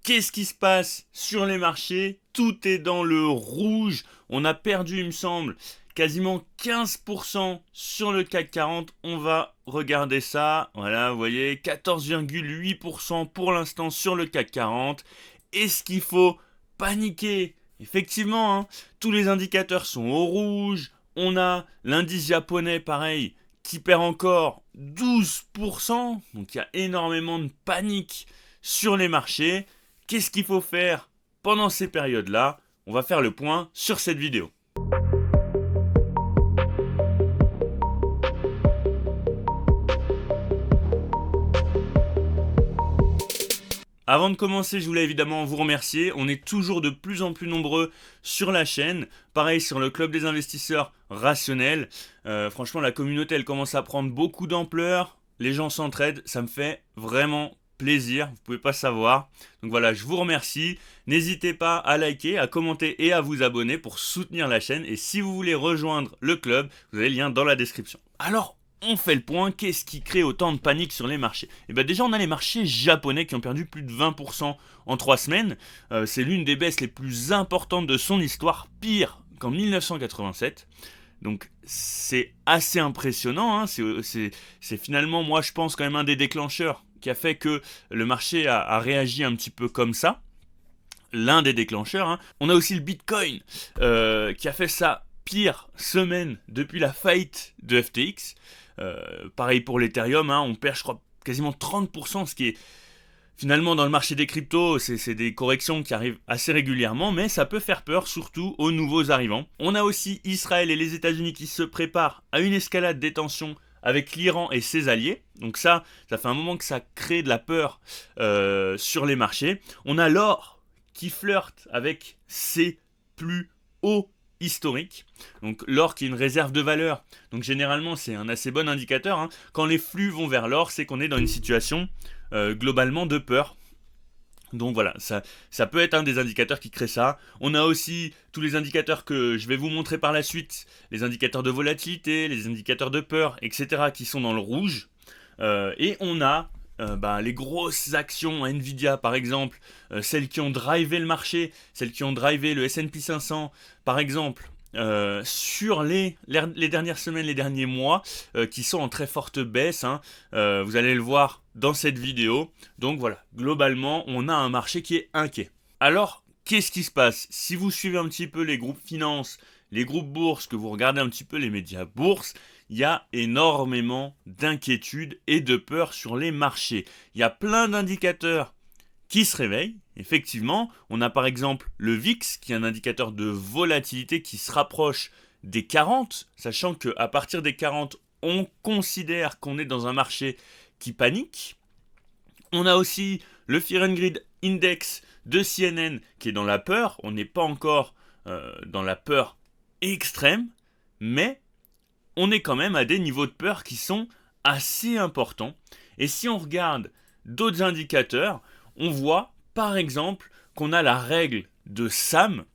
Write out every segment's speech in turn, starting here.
Qu'est-ce qui se passe sur les marchés? Tout est dans le rouge. On a perdu, il me semble, quasiment 15% sur le CAC 40. On va regarder ça. Voilà, vous voyez, 14,8% pour l'instant sur le CAC 40. Est-ce qu'il faut paniquer? Effectivement, hein, tous les indicateurs sont au rouge. On a l'indice japonais, pareil, qui perd encore 12%. Donc il y a énormément de panique sur les marchés. Qu'est-ce qu'il faut faire pendant ces périodes-là? On va faire le point sur cette vidéo. Avant de commencer, je voulais évidemment vous remercier. On est toujours de plus en plus nombreux sur la chaîne. Pareil sur le club des investisseurs rationnels. Franchement, la communauté, elle commence à prendre beaucoup d'ampleur. Les gens s'entraident. Ça me fait vraiment plaisir. Vous pouvez pas savoir. Donc voilà, je vous remercie. N'hésitez pas à liker, à commenter et à vous abonner pour soutenir la chaîne. Et si vous voulez rejoindre le club, vous avez le lien dans la description. Alors, on fait le point, qu'est-ce qui crée autant de panique sur les marchés? Et bien déjà on a les marchés japonais qui ont perdu plus de 20% en 3 semaines. C'est l'une des baisses les plus importantes de son histoire, pire qu'en 1987. Donc c'est assez impressionnant, hein. C'est finalement, moi je pense, quand même un des déclencheurs qui a fait que le marché a réagi un petit peu comme ça. L'un des déclencheurs, hein. On a aussi le Bitcoin qui a fait sa pire semaine depuis la faillite de FTX. Pareil pour l'Ethereum, hein, on perd je crois quasiment 30%, ce qui est finalement dans le marché des cryptos, c'est des corrections qui arrivent assez régulièrement, mais ça peut faire peur surtout aux nouveaux arrivants. On a aussi Israël et les États-Unis qui se préparent à une escalade des tensions avec l'Iran et ses alliés. Donc ça fait un moment que ça crée de la peur sur les marchés. On a l'or qui flirte avec ses plus hauts historique. Donc l'or qui est une réserve de valeur. Donc généralement c'est un assez bon indicateur, hein. Quand les flux vont vers l'or, c'est qu'on est dans une situation globalement de peur. Donc voilà, ça peut être un des indicateurs qui crée ça. On a aussi tous les indicateurs que je vais vous montrer par la suite, les indicateurs de volatilité, les indicateurs de peur, etc. qui sont dans le rouge. Et on a les grosses actions Nvidia par exemple, celles qui ont drivé le marché, celles qui ont drivé le S&P 500 par exemple, sur les dernières semaines, les derniers mois, qui sont en très forte baisse, hein. Vous allez le voir dans cette vidéo. Donc voilà, globalement on a un marché qui est inquiet. Alors qu'est-ce qui se passe? Si vous suivez un petit peu les groupes finance, les groupes bourses, que vous regardez un petit peu les médias bourses, il y a énormément d'inquiétudes et de peur sur les marchés. Il y a plein d'indicateurs qui se réveillent. Effectivement, on a par exemple le VIX, qui est un indicateur de volatilité qui se rapproche des 40, sachant qu'à partir des 40, on considère qu'on est dans un marché qui panique. On a aussi le Fear and Greed Index de CNN qui est dans la peur. On n'est pas encore dans la peur extrême, mais on est quand même à des niveaux de peur qui sont assez importants. Et si on regarde d'autres indicateurs, on voit par exemple qu'on a la règle de SAM.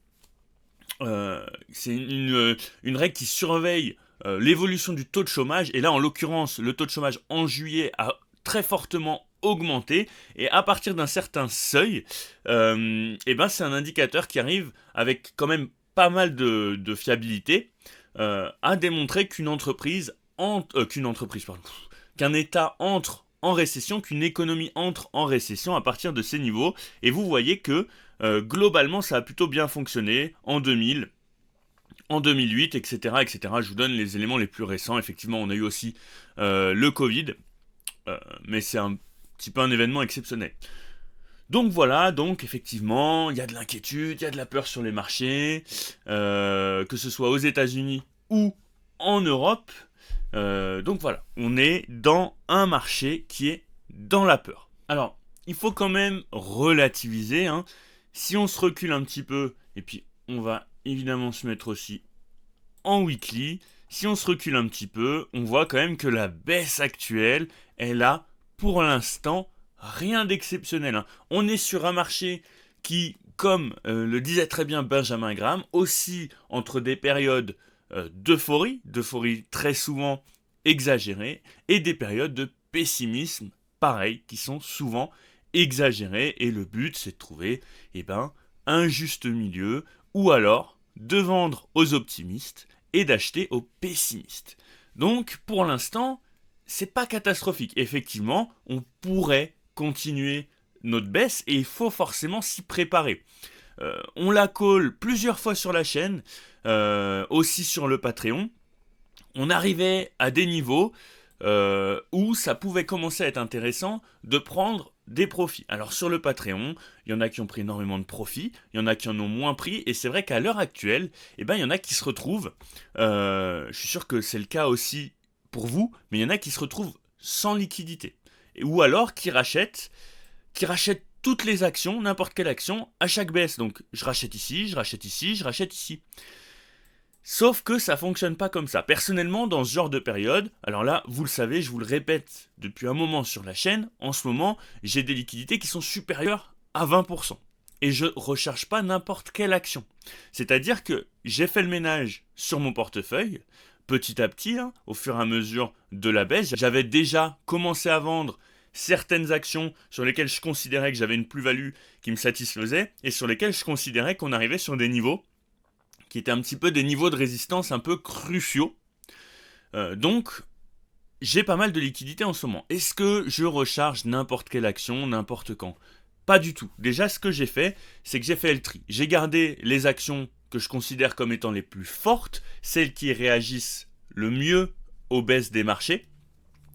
C'est une règle qui surveille l'évolution du taux de chômage. Et là, en l'occurrence, le taux de chômage en juillet a très fortement augmenté. Et à partir d'un certain seuil, c'est un indicateur qui arrive avec quand même pas mal de fiabilité à démontrer qu'un État entre en récession, qu'une économie entre en récession à partir de ces niveaux. Et vous voyez que globalement ça a plutôt bien fonctionné en 2000, en 2008, etc., etc. Je vous donne les éléments les plus récents. Effectivement, on a eu aussi le Covid, mais c'est un petit peu un événement exceptionnel. Donc voilà, donc effectivement, il y a de l'inquiétude, il y a de la peur sur les marchés, que ce soit aux États-Unis ou en Europe. Donc voilà, on est dans un marché qui est dans la peur. Alors, il faut quand même relativiser, hein. Si on se recule un petit peu, et puis on va évidemment se mettre aussi en weekly, si on se recule un petit peu, on voit quand même que la baisse actuelle, elle a pour l'instant rien d'exceptionnel, hein. On est sur un marché qui, comme le disait très bien Benjamin Graham, oscille entre des périodes d'euphorie très souvent exagérée, et des périodes de pessimisme, pareil, qui sont souvent exagérer, et le but c'est de trouver un juste milieu, ou alors de vendre aux optimistes et d'acheter aux pessimistes. Donc pour l'instant, c'est pas catastrophique. Effectivement, on pourrait continuer notre baisse et il faut forcément s'y préparer. On la colle plusieurs fois sur la chaîne, aussi sur le Patreon. On arrivait à des niveaux où ça pouvait commencer à être intéressant de prendre des profits. Alors sur le Patreon, il y en a qui ont pris énormément de profits, il y en a qui en ont moins pris, et c'est vrai qu'à l'heure actuelle, il y en a qui se retrouvent, je suis sûr que c'est le cas aussi pour vous, mais il y en a qui se retrouvent sans liquidité. Ou alors qui rachètent toutes les actions, n'importe quelle action, à chaque baisse. Donc je rachète ici, je rachète ici, je rachète ici. Sauf que ça fonctionne pas comme ça. Personnellement, dans ce genre de période, alors là, vous le savez, je vous le répète depuis un moment sur la chaîne, en ce moment, j'ai des liquidités qui sont supérieures à 20%. Et je recherche pas n'importe quelle action. C'est-à-dire que j'ai fait le ménage sur mon portefeuille, petit à petit, au fur et à mesure de la baisse. J'avais déjà commencé à vendre certaines actions sur lesquelles je considérais que j'avais une plus-value qui me satisfaisait, et sur lesquelles je considérais qu'on arrivait sur des niveaux qui étaient un petit peu des niveaux de résistance un peu cruciaux. Donc, j'ai pas mal de liquidités en ce moment. Est-ce que je recharge n'importe quelle action, n'importe quand? Pas du tout. Déjà, ce que j'ai fait, c'est que j'ai fait le tri. J'ai gardé les actions que je considère comme étant les plus fortes, celles qui réagissent le mieux aux baisses des marchés.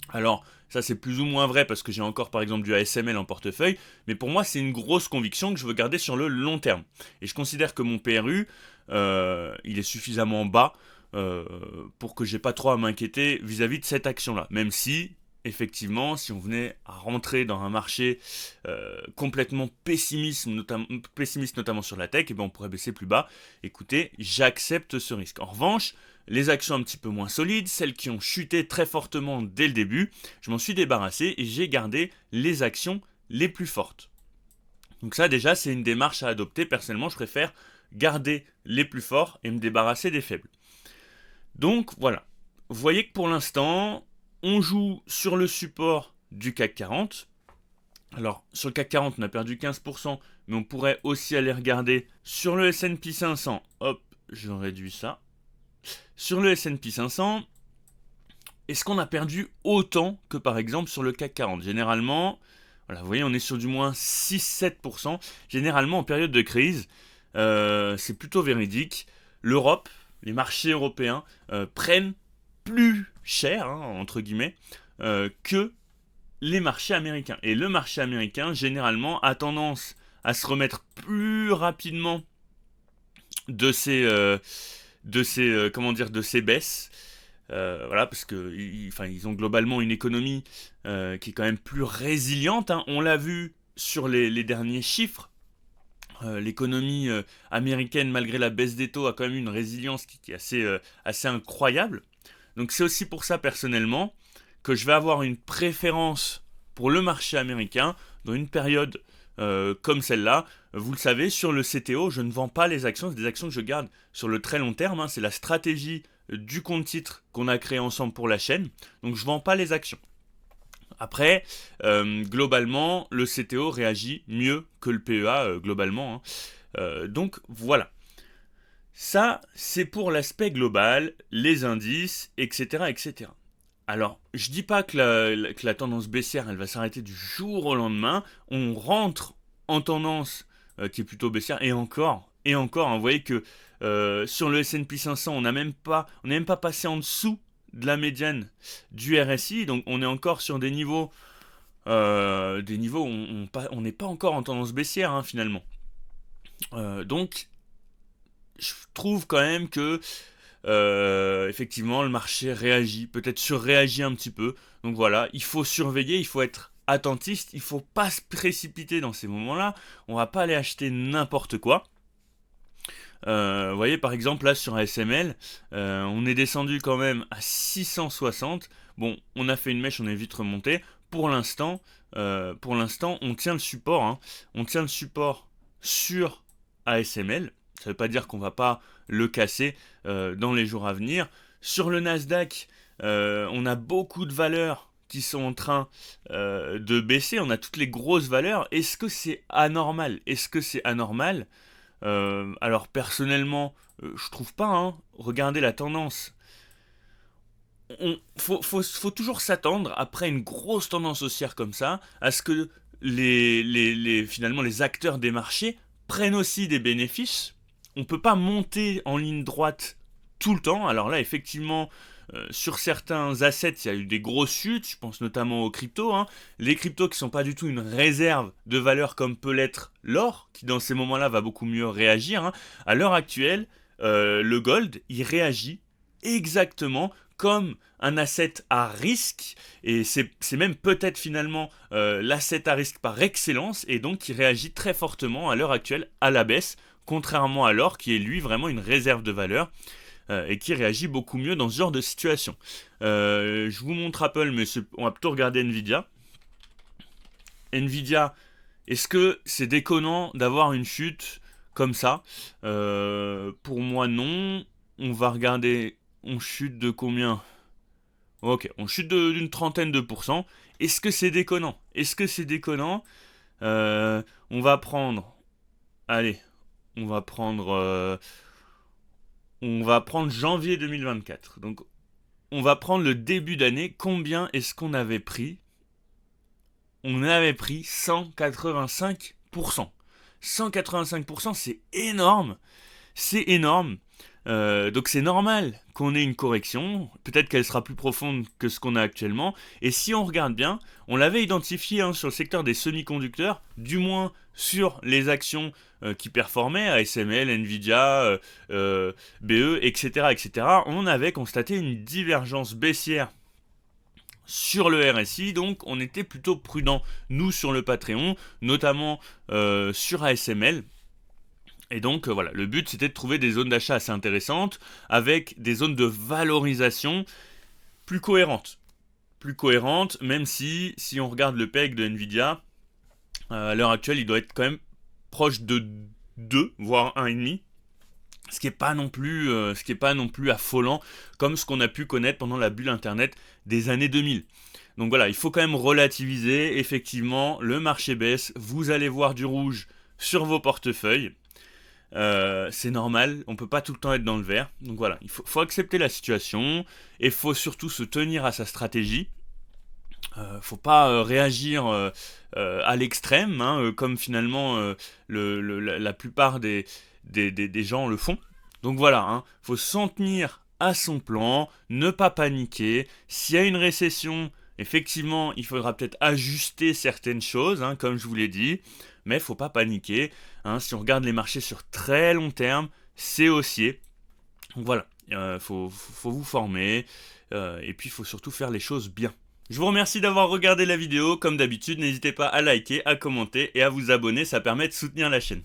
Alors, ça c'est plus ou moins vrai parce que j'ai encore par exemple du ASML en portefeuille, mais pour moi c'est une grosse conviction que je veux garder sur le long terme. Et je considère que mon PRU, il est suffisamment bas pour que j'ai pas trop à m'inquiéter vis-à-vis de cette action-là. Même si, effectivement, si on venait à rentrer dans un marché complètement pessimiste, notamment sur la tech, on pourrait baisser plus bas. Écoutez, j'accepte ce risque. En revanche, les actions un petit peu moins solides, celles qui ont chuté très fortement dès le début, je m'en suis débarrassé et j'ai gardé les actions les plus fortes. Donc ça déjà c'est une démarche à adopter. Personnellement je préfère garder les plus forts et me débarrasser des faibles. Donc voilà, vous voyez que pour l'instant on joue sur le support du CAC 40. Alors sur le CAC 40 on a perdu 15%, mais on pourrait aussi aller regarder sur le S&P 500. Hop, je réduis ça. Sur le S&P 500, est-ce qu'on a perdu autant que par exemple sur le CAC 40? Généralement, voilà, vous voyez, on est sur du moins 6-7%. Généralement, en période de crise, c'est plutôt véridique. L'Europe, les marchés européens prennent plus cher, entre guillemets, que les marchés américains. Et le marché américain, généralement, a tendance à se remettre plus rapidement de ces baisses. Voilà, parce que ils ont globalement une économie qui est quand même plus résiliente. On l'a vu sur les derniers chiffres. L'économie américaine, malgré la baisse des taux, a quand même une résilience qui est assez incroyable. Donc c'est aussi pour ça, personnellement, que je vais avoir une préférence pour le marché américain dans une période comme celle-là. Vous le savez, sur le CTO, je ne vends pas les actions, c'est des actions que je garde sur le très long terme. C'est la stratégie du compte titre qu'on a créé ensemble pour la chaîne. Donc je ne vends pas les actions. Après, globalement, le CTO réagit mieux que le PEA, globalement. Donc voilà. Ça, c'est pour l'aspect global, les indices, etc., etc. Alors, je dis pas que la tendance baissière, elle va s'arrêter du jour au lendemain. On rentre en tendance qui est plutôt baissière, et encore, vous voyez que sur le S&P 500, on n'est même pas passé en dessous de la médiane du RSI, donc on est encore sur des niveaux où on n'est pas encore en tendance baissière, finalement. Donc, je trouve quand même que effectivement le marché réagit, peut-être surréagit un petit peu. Donc voilà, il faut surveiller, il faut être attentiste, il faut pas se précipiter dans ces moments-là. On va pas aller acheter n'importe quoi. Vous voyez par exemple là sur ASML, on est descendu quand même à 660. Bon, on a fait une mèche, on est vite remonté. Pour l'instant, on tient le support. On tient le support sur ASML. Ça ne veut pas dire qu'on ne va pas le casser dans les jours à venir. Sur le Nasdaq, on a beaucoup de valeurs qui sont en train de baisser, on a toutes les grosses valeurs. Est-ce que c'est anormal? Est-ce que c'est anormal? Alors personnellement, je trouve pas, hein. Regardez la tendance. Faut toujours s'attendre, après une grosse tendance haussière comme ça, à ce que finalement les acteurs des marchés prennent aussi des bénéfices. On peut pas monter en ligne droite tout le temps. Alors là, effectivement, sur certains assets, il y a eu des grosses chutes. Je pense notamment aux cryptos, hein. Les cryptos qui sont pas du tout une réserve de valeur comme peut l'être l'or, qui dans ces moments-là va beaucoup mieux réagir, hein. À l'heure actuelle, le gold, il réagit exactement comme un asset à risque, et c'est même peut-être finalement l'asset à risque par excellence, et donc qui réagit très fortement à l'heure actuelle à la baisse, contrairement à l'or qui est lui vraiment une réserve de valeur, et qui réagit beaucoup mieux dans ce genre de situation. Je vous montre Apple, mais on va plutôt regarder Nvidia. Nvidia, est-ce que c'est déconnant d'avoir une chute comme ça? Pour moi non. On va regarder, on chute de combien? Ok, on chute d'une trentaine de pourcents. Est-ce que c'est déconnant? Est-ce que c'est déconnant? On va prendre... Allez, on va prendre... on va prendre janvier 2024. Donc, on va prendre le début d'année. Combien est-ce qu'on avait pris? On avait pris 185%. 185%, c'est énorme. C'est énorme. Donc c'est normal qu'on ait une correction, peut-être qu'elle sera plus profonde que ce qu'on a actuellement, et si on regarde bien, on l'avait identifié, hein, sur le secteur des semi-conducteurs, du moins sur les actions qui performaient, ASML, Nvidia, BE, etc., etc., on avait constaté une divergence baissière sur le RSI, donc on était plutôt prudent, nous, sur le Patreon, notamment sur ASML. Et donc voilà, le but c'était de trouver des zones d'achat assez intéressantes, avec des zones de valorisation plus cohérentes. Plus cohérentes, même si on regarde le PEG de Nvidia, à l'heure actuelle il doit être quand même proche de 2, voire 1,5. Ce qui n'est pas non plus affolant, comme ce qu'on a pu connaître pendant la bulle internet des années 2000. Donc voilà, il faut quand même relativiser. Effectivement, le marché baisse, vous allez voir du rouge sur vos portefeuilles. C'est normal, on peut pas tout le temps être dans le vert. Donc voilà, il faut accepter la situation, et il faut surtout se tenir à sa stratégie. Faut pas réagir à l'extrême, hein, comme finalement la plupart des gens le font. Donc voilà, hein, faut s'en tenir à son plan, ne pas paniquer. S'il y a une récession, effectivement, il faudra peut-être ajuster certaines choses, hein, comme je vous l'ai dit, mais faut pas paniquer, hein. Si on regarde les marchés sur très long terme, c'est haussier. Donc voilà, faut vous former, et puis il faut surtout faire les choses bien. Je vous remercie d'avoir regardé la vidéo. Comme d'habitude, n'hésitez pas à liker, à commenter et à vous abonner, ça permet de soutenir la chaîne.